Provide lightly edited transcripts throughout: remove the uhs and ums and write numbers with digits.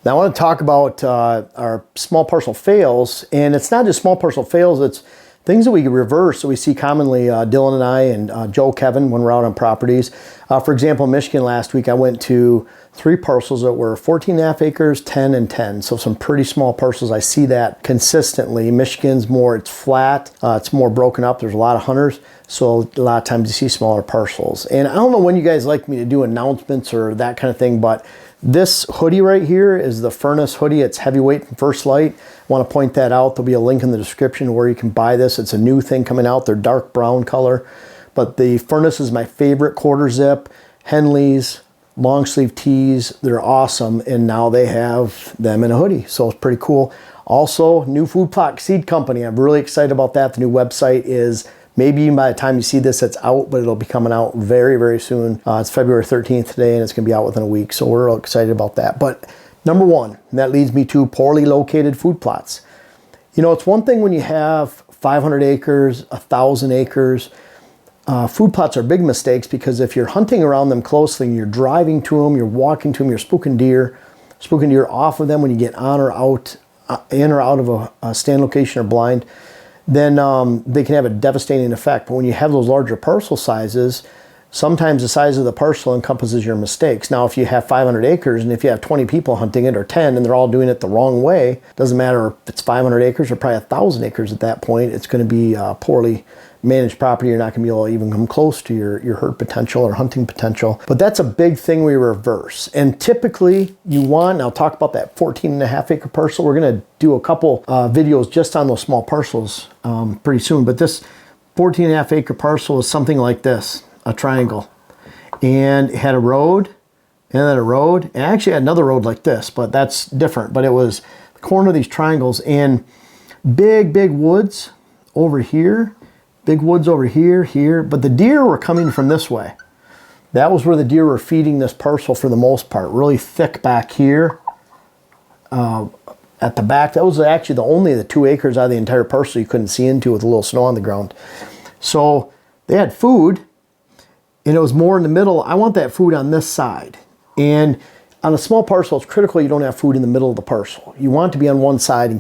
Now I want to talk about our small parcel fails, and it's not just small parcel fails, it's things that we reverse. So we see commonly Dylan and I and Joe, Kevin, when we're out on properties. For example, in Michigan last week, I went to 3 parcels that were 14.5 acres, 10 and 10. So some pretty small parcels. I see that consistently. Michigan's more, it's flat, it's more broken up. There's a lot of hunters. So a lot of times you see smaller parcels. And I don't know when you guys like me to do announcements or that kind of thing, but this hoodie right here is the Furnace Hoodie. It's heavyweight from First Light. I want to point that out. There'll be a link in the description where you can buy this. It's a new thing coming out. They're dark brown color. But the Furnace is my favorite quarter zip. Henley's, long sleeve tees, they're awesome. And now they have them in a hoodie. So it's pretty cool. Also, new food plot seed company. I'm really excited about that. The new website is, maybe by the time you see this, it's out, but it'll be coming out very, very soon. It's February 13th today, and it's going to be out within a week. So we're real excited about that. But number one, and that leads me to poorly located food plots. You know, it's one thing when you have 500 acres, 1,000 acres. Food plots are big mistakes because if you're hunting around them closely and you're driving to them, you're walking to them, you're spooking deer off of them when you get on or out, in or out of a stand location or blind, then they can have a devastating effect. But when you have those larger parcel sizes, sometimes the size of the parcel encompasses your mistakes. Now, if you have 500 acres and if you have 20 people hunting it or 10 and they're all doing it the wrong way, doesn't matter if it's 500 acres or probably 1,000 acres at that point, it's going to be poorly managed property. You're not going to be able to even come close to your herd potential or hunting potential. But that's a big thing we reverse. And typically you want, and I'll talk about that 14.5 acre parcel. We're going to do a couple videos just on those small parcels pretty soon. But this 14.5 acre parcel is something like this, a triangle. And it had a road, and then a road, and actually had another road like this, but that's different. But it was the corner of these triangles and big, big woods over here. Big woods over here, here, but the deer were coming from this way. That was where the deer were feeding this parcel for the most part. Really thick back here. At the back, that was actually only the 2 acres out of the entire parcel you couldn't see into with a little snow on the ground. So they had food, and it was more in the middle. I want that food on this side. And on a small parcel, it's critical you don't have food in the middle of the parcel. You want it to be on one side. In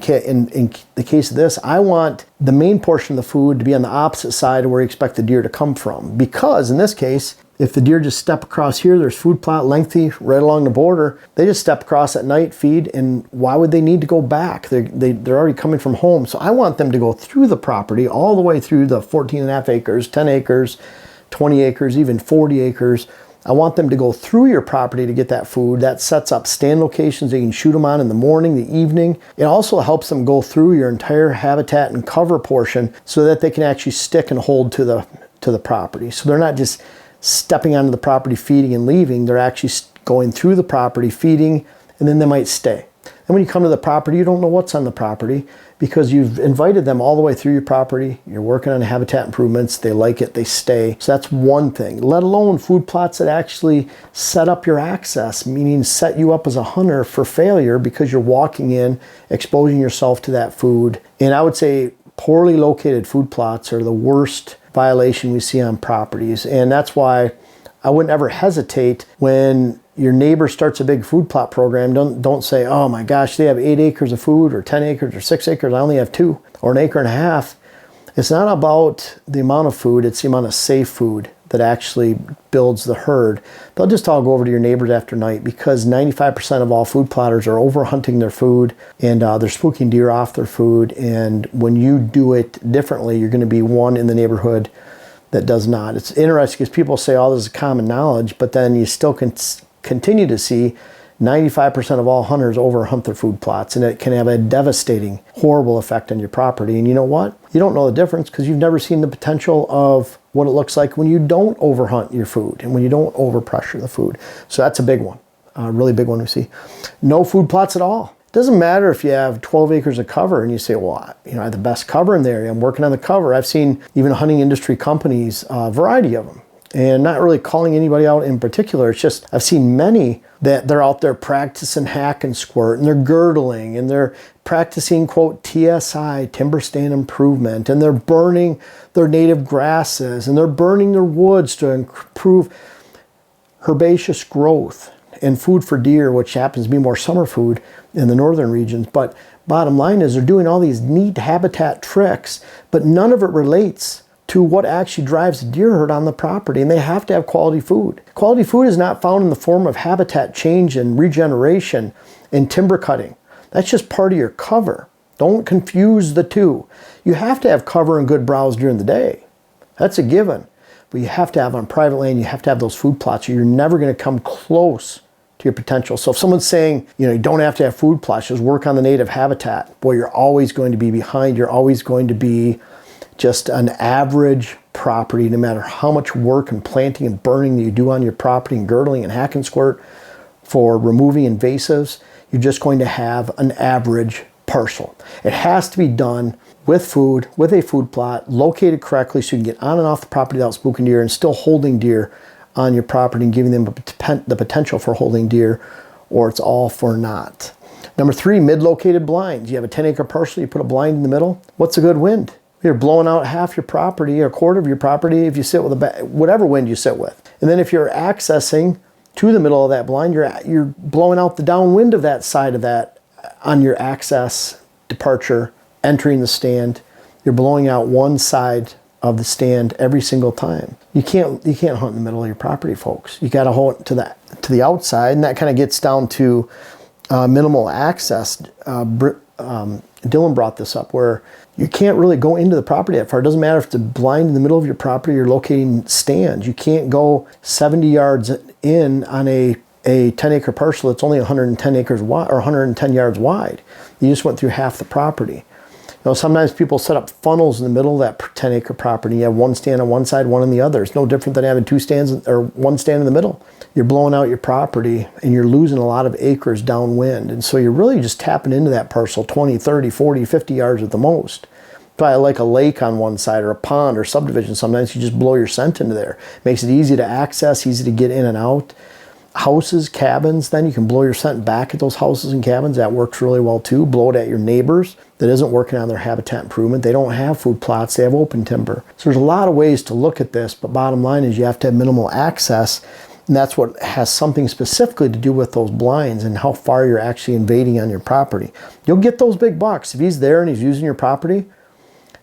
the case of this, I want the main portion of the food to be on the opposite side of where you expect the deer to come from. Because in this case, if the deer just step across here, there's food plot lengthy right along the border. They just step across at night, feed, and why would they need to go back? They're already coming from home. So I want them to go through the property all the way through the 14.5 acres, 10 acres, 20 acres, even 40 acres. I want them to go through your property to get that food. That sets up stand locations they can shoot them on in the morning, the evening. It also helps them go through your entire habitat and cover portion so that they can actually stick and hold to the property. So they're not just stepping onto the property, feeding and leaving. They're actually going through the property, feeding, and then they might stay. And when you come to the property, you don't know what's on the property because you've invited them all the way through your property. You're working on habitat improvements. They like it. They stay. So that's one thing, let alone food plots that actually set up your access, meaning set you up as a hunter for failure because you're walking in, exposing yourself to that food. And I would say poorly located food plots are the worst violation we see on properties. And that's why I wouldn't ever hesitate when your neighbor starts a big food plot program. Don't say, oh my gosh, they have 8 acres of food or 10 acres or 6 acres. I only have 2 or 1.5 acres. It's not about the amount of food. It's the amount of safe food that actually builds the herd. They'll just all go over to your neighbors after night because 95% of all food plotters are over hunting their food and they're spooking deer off their food. And when you do it differently, you're going to be one in the neighborhood that does not. It's interesting because people say all this is common knowledge, but then you still can continue to see 95% of all hunters overhunt their food plots, and it can have a devastating, horrible effect on your property. And you know what? You don't know the difference because you've never seen the potential of what it looks like when you don't overhunt your food and when you don't overpressure the food. So that's a big one, a really big one we see. No food plots at all. It doesn't matter if you have 12 acres of cover and you say, well, I have the best cover in the area. I'm working on the cover. I've seen even hunting industry companies, a variety of them. And not really calling anybody out in particular. It's just I've seen many that they're out there practicing hack and squirt, and they're girdling, and they're practicing, quote, TSI, timber stand improvement, and they're burning their native grasses, and they're burning their woods to improve herbaceous growth. and food for deer, which happens to be more summer food in the northern regions. But bottom line is they're doing all these neat habitat tricks, but none of it relates to what actually drives the deer herd on the property, and they have to have quality food. Quality food is not found in the form of habitat change and regeneration and timber cutting. That's just part of your cover. Don't confuse the two. You have to have cover and good browse during the day. That's a given. But you have to have on private land, you have to have those food plots, or you're never going to come close to your potential. So if someone's saying, you don't have to have food plots, just work on the native habitat, boy, you're always going to be behind. You're always going to be just an average property, no matter how much work and planting and burning that you do on your property and girdling and hack and squirt for removing invasives. You're just going to have an average parcel. It has to be done with food, with a food plot, located correctly so you can get on and off the property without spooking deer and still holding deer on your property and giving them the potential for holding deer, or it's all for naught. Number 3, mid-located blinds. You have a 10-acre parcel, you put a blind in the middle. What's a good wind? You're blowing out half your property or a quarter of your property if you sit with whatever wind you sit with. And then if you're accessing to the middle of that blind, you're blowing out the downwind of that side of that on your access, departure, entering the stand. You're blowing out one side of the stand every single time. You can't hunt in the middle of your property, folks. You got to hunt to the outside, and that kind of gets down to minimal access. Dylan brought this up, where you can't really go into the property that far. It doesn't matter if it's a blind in the middle of your property, you're locating stands. You can't go 70 yards in on a 10-acre parcel that's only 110 acres wide or 110 yards wide. You just went through half the property. Sometimes people set up funnels in the middle of that 10-acre property. You have one stand on one side, one on the other. It's no different than having two stands or one stand in the middle. You're blowing out your property and you're losing a lot of acres downwind. And so you're really just tapping into that parcel 20, 30, 40, 50 yards at the most. Probably like a lake on one side or a pond or subdivision. Sometimes you just blow your scent into there. Makes it easy to access, easy to get in and out. Houses, cabins, then you can blow your scent back at those houses and cabins. That works really well too. Blow it at your neighbors that isn't working on their habitat improvement. They don't have food plots, they have open timber. So there's a lot of ways to look at this, but bottom line is you have to have minimal access, and that's what has something specifically to do with those blinds and how far you're actually invading on your property. You'll get those big bucks. If he's there and he's using your property,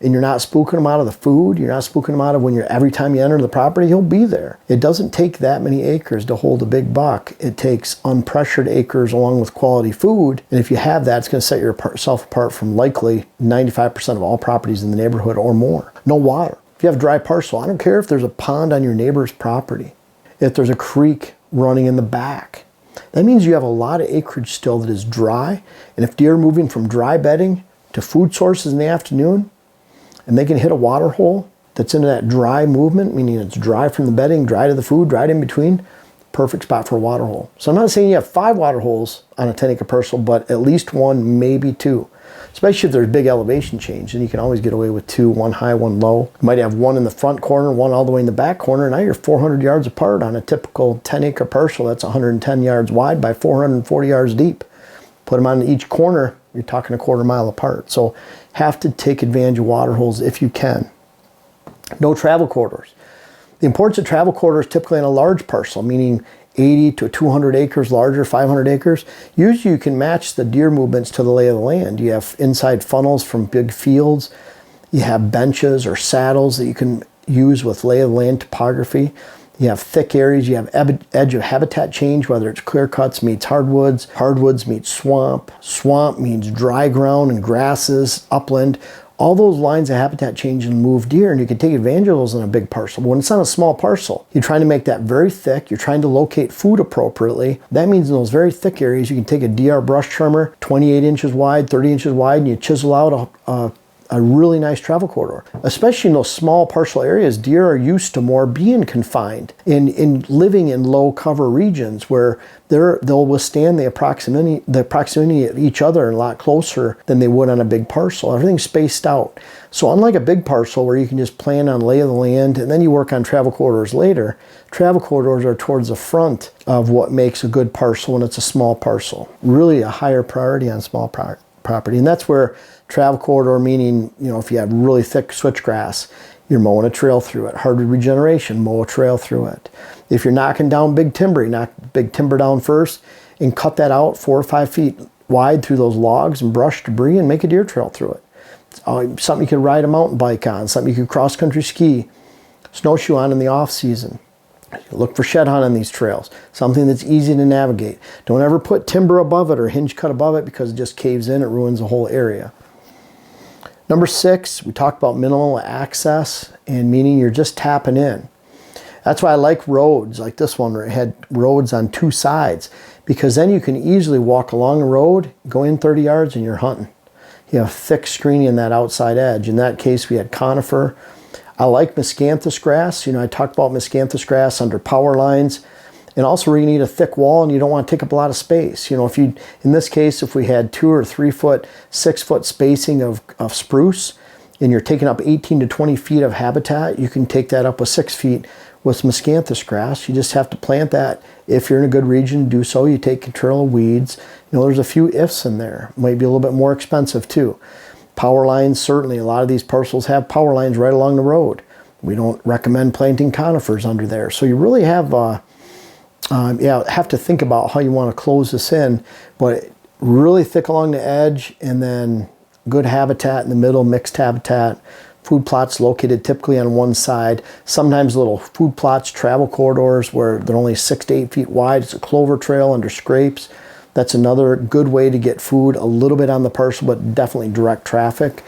and you're not spooking them out of the food, you're not spooking them out of every time you enter the property, he'll be there. It doesn't take that many acres to hold a big buck. It takes unpressured acres along with quality food, and if you have that, it's going to set yourself apart from likely 95% of all properties in the neighborhood or more. No water. If you have a dry parcel, I don't care if there's a pond on your neighbor's property, if there's a creek running in the back. That means you have a lot of acreage still that is dry, and if deer are moving from dry bedding to food sources in the afternoon, and they can hit a water hole that's into that dry movement, meaning it's dry from the bedding, dry to the food, dry in between, perfect spot for a water hole. So I'm not saying you have 5 water holes on a 10-acre parcel, but at least 1, maybe 2. Especially if there's big elevation change, then you can always get away with 2, 1 high, 1 low. You might have 1 in the front corner, 1 all the way in the back corner. Now you're 400 yards apart on a typical 10-acre parcel that's 110 yards wide by 440 yards deep. Put them on each corner, you're talking a quarter mile apart. So have to take advantage of water holes if you can. No travel corridors. The importance of travel corridors typically on a large parcel, meaning 80 to 200 acres larger, 500 acres. Usually you can match the deer movements to the lay of the land. You have inside funnels from big fields. You have benches or saddles that you can use with lay of the land topography. You have thick areas, you have edge of habitat change, whether it's clear cuts meets hardwoods, hardwoods meets swamp, swamp means dry ground and grasses, upland. All those lines of habitat change and move deer, and you can take advantage of those on a big parcel. But when it's on a small parcel, you're trying to make that very thick, you're trying to locate food appropriately. That means in those very thick areas, you can take a DR brush trimmer, 28 inches wide, 30 inches wide, and you chisel out a really nice travel corridor. Especially in those small parcel areas, deer are used to more being confined in living in low cover regions where they'll withstand the proximity of each other a lot closer than they would on a big parcel. Everything's spaced out. So unlike a big parcel where you can just plan on lay of the land and then you work on travel corridors later, travel corridors are towards the front of what makes a good parcel when it's a small parcel. Really a higher priority on small property. And that's where travel corridor, meaning, if you have really thick switchgrass, you're mowing a trail through it. Hardwood regeneration, mow a trail through it. If you're knocking down big timber, you knock big timber down first and cut that out 4 or 5 feet wide through those logs and brush debris and make a deer trail through it. Something you could ride a mountain bike on, something you could cross-country ski, snowshoe on in the off-season. Look for shed hunt on these trails, something that's easy to navigate. Don't ever put timber above it or hinge cut above it because it just caves in, it ruins the whole area. Number 6, we talked about minimal access, and meaning you're just tapping in. That's why I like roads like this one where it had roads on 2 sides, because then you can easily walk along the road, go in 30 yards and you're hunting. You have thick screening in that outside edge. In that case, we had conifer. I like miscanthus grass. You know, I talked about miscanthus grass under power lines. And also where you need a thick wall and you don't want to take up a lot of space. You know, in this case, if we had 2 or 3 foot, 6 foot spacing of spruce and you're taking up 18 to 20 feet of habitat, you can take that up with 6 feet with miscanthus grass. You just have to plant that. If you're in a good region, do so. You take control of weeds. You know, there's a few ifs in there. Might be a little bit more expensive too. Power lines, certainly. A lot of these parcels have power lines right along the road. We don't recommend planting conifers under there. So you really have, have to think about how you want to close this in, but really thick along the edge and then good habitat in the middle, mixed habitat. Food plots located typically on one side. Sometimes little food plots, travel corridors where they're only 6 to 8 feet wide. It's a clover trail under scrapes. That's another good way to get food a little bit on the parcel, but definitely direct traffic.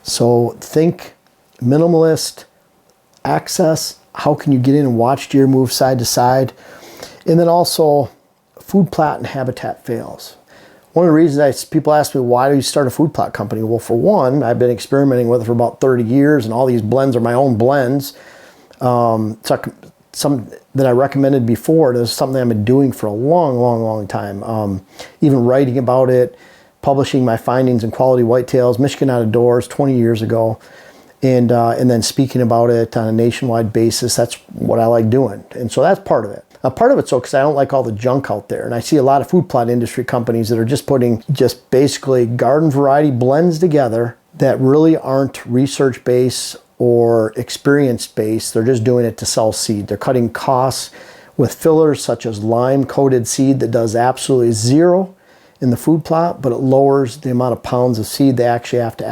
So think minimalist access. How can you get in and watch deer move side to side? And then also food plot and habitat fails. One of the reasons people ask me, why do you start a food plot company? Well, for one, I've been experimenting with it for about 30 years, and all these blends are my own blends. Some that I recommended before. This is something I've been doing for a long time. Even writing about it, publishing my findings in Quality Whitetails, Michigan Out of Doors 20 years ago, and then speaking about it on a nationwide basis. That's what I like doing, and so that's part of it. Part of it's so because I don't like all the junk out there, and I see a lot of food plot industry companies that are just putting basically garden variety blends together that really aren't research based or experience based. They're just doing it to sell seed. They're cutting costs with fillers such as lime coated seed that does absolutely zero in the food plot, but it lowers the amount of pounds of seed they actually have to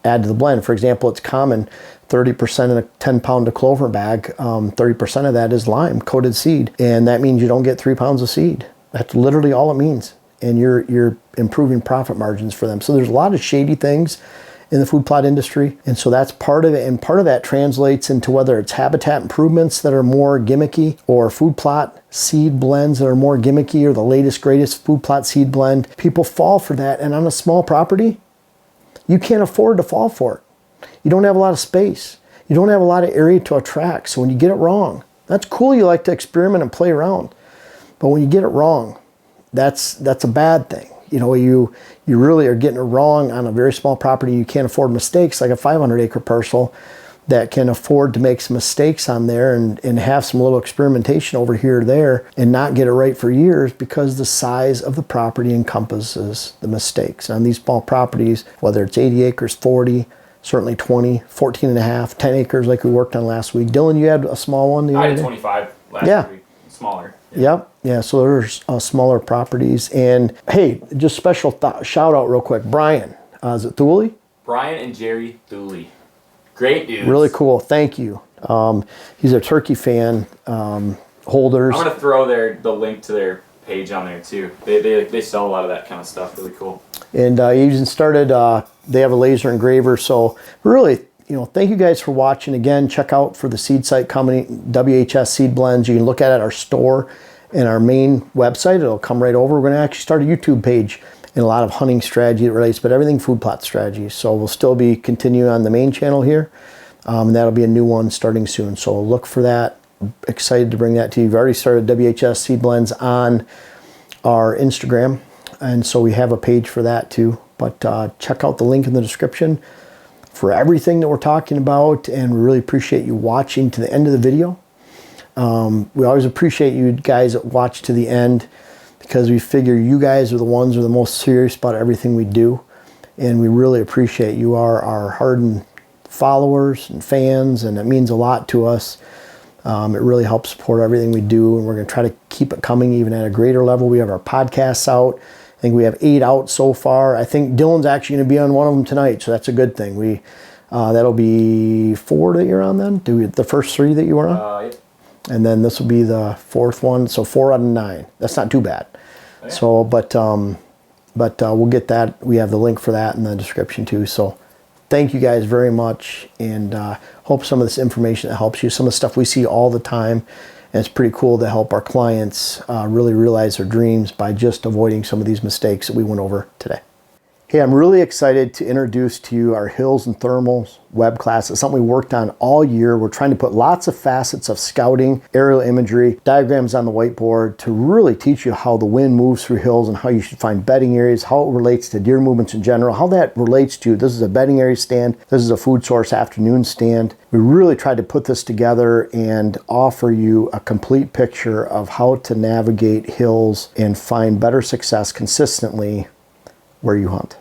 add to the blend. For example, it's common 30% in a 10-pound clover bag, 30% of that is lime coated seed. And that means you don't get 3 pounds of seed. That's literally all it means. And you're improving profit margins for them. So there's a lot of shady things in the food plot industry. And so that's part of it. And part of that translates into whether it's habitat improvements that are more gimmicky or food plot seed blends that are more gimmicky or the latest, greatest food plot seed blend. People fall for that. And on a small property, you can't afford to fall for it. You don't have a lot of space. You don't have a lot of area to attract. So when you get it wrong, that's cool. You like to experiment and play around. But when you get it wrong, that's a bad thing. You know, you really are getting it wrong on a very small property. You can't afford mistakes like a 500-acre parcel that can afford to make some mistakes on there and have some little experimentation over here or there and not get it right for years because the size of the property encompasses the mistakes. On these small properties, whether it's 80 acres, 40, certainly 20, 14 and a half, 10 acres like we worked on last week. Dylan, you had a small one the other day? I had 25 last week. Smaller. Yep. Yeah, so there's smaller properties. And hey, just special shout out real quick. Brian, is it Thule? Brian and Jerry Thule. Great dudes. Really cool. Thank you. He's a turkey fan, holders. I'm going to throw the link to their page on there too. They sell a lot of that kind of stuff. Really cool. And he even started, they have a laser engraver. So really, thank you guys for watching. Again, check out for the seed site company, WHS Seed Blends. You can look at it at our store and our main website. It'll come right over. We're going to actually start a YouTube page and a lot of hunting strategy that relates, but everything food plot strategy. So we'll still be continuing on the main channel here. And that'll be a new one starting soon. So look for that. Excited to bring that to you. We've already started WHS Seed Blends on our Instagram. And so we have a page for that too. But check out the link in the description for everything that we're talking about. And we really appreciate you watching to the end of the video. We always appreciate you guys that watch to the end because we figure you guys are the ones who are the most serious about everything we do. And we really appreciate you are our hardened followers and fans, and it means a lot to us. It really helps support everything we do, and we're going to try to keep it coming even at a greater level. We have our podcasts out. I think we have 8 out so far. I think Dylan's actually going to be on one of them tonight, so that's a good thing. That'll be 4 that you're on then? The first 3 that you were on? Yep. And then this will be the 4th one, so 4 out of 9. That's not too bad. Oh, yeah. So, but we'll get that. We have the link for that in the description too. So thank you guys very much, and hope some of this information that helps you. Some of the stuff we see all the time, and it's pretty cool to help our clients really realize their dreams by just avoiding some of these mistakes that we went over today. Hey, I'm really excited to introduce to you our Hills and Thermals web class. It's something we worked on all year. We're trying to put lots of facets of scouting, aerial imagery, diagrams on the whiteboard to really teach you how the wind moves through hills and how you should find bedding areas, how it relates to deer movements in general, how that relates to, this is a bedding area stand, this is a food source afternoon stand. We really tried to put this together and offer you a complete picture of how to navigate hills and find better success consistently where you hunt.